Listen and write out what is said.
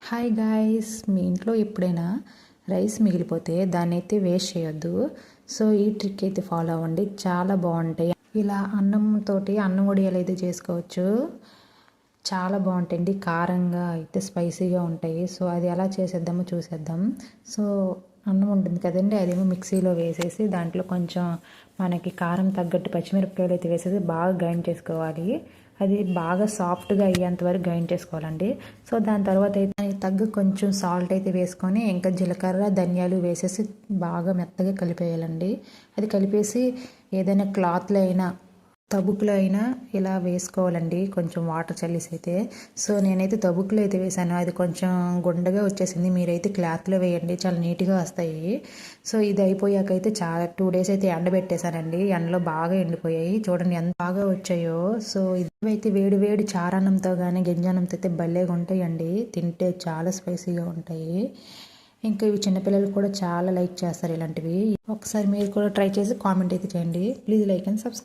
Hi guys, మీ ఇంట్లో ఎప్పుడైనా rice మిగిలిపోతే దాన్ని అయితే వేస్ట్ చేయొద్దు. సో ఈ ట్రిక్ అయితే ఫాలో అవ్వండి, చాలా బాగుంటాయి. ఇలా అన్నం వడియాలు అయితే చేసుకోవచ్చు. చాలా బాగుంటాయండి, కారంగా అయితే స్పైసీగా ఉంటాయి. సో అది ఎలా చేసేద్దామో చూసేద్దాం. సో అన్నం ఉంటుంది కదండి, అదేమో మిక్సీలో వేసేసి దాంట్లో కొంచెం మనకి కారం తగ్గట్టు పచ్చిమిరపకాయలు అయితే వేసేసి బాగా గ్రైండ్ చేసుకోవాలి. అది బాగా సాఫ్ట్గా అయ్యేంత వరకు గ్రైండ్ చేసుకోవాలండి. సో దాని తర్వాత అయితే దానికి తగ్గ కొంచెం సాల్ట్ అయితే వేసుకొని ఇంకా జీలకర్ర ధనియాలు వేసేసి బాగా మెత్తగా కలిపేయాలండి. అది కలిపేసి ఏదైనా క్లాత్లో అయినా తబుకులో అయినా ఇలా వేసుకోవాలండి, కొంచెం వాటర్ చల్లేసి అయితే. సో నేనైతే తబుకులో అయితే వేసాను, అది కొంచెం గుండగా వచ్చేసింది. మీరైతే క్లాత్లో వేయండి, చాలా నీట్గా వస్తాయి. సో ఇది అయిపోయాక అయితే చాలా 2 డేస్ అయితే ఎండబెట్టేశానండి. ఎండలో బాగా ఎండిపోయాయి, చూడండి ఎంత బాగా వచ్చాయో. సో ఇవైతే వేడి వేడి చారాన్నంతో కానీ గింజానంతో అయితే భలేగా ఉంటాయండి, తింటే చాలా స్పైసీగా ఉంటాయి. ఇంకా ఇవి చిన్నపిల్లలు కూడా చాలా లైక్ చేస్తారు ఇలాంటివి. ఒకసారి మీరు కూడా ట్రై చేసి కామెంట్ అయితే చేయండి. Please like and subscribe.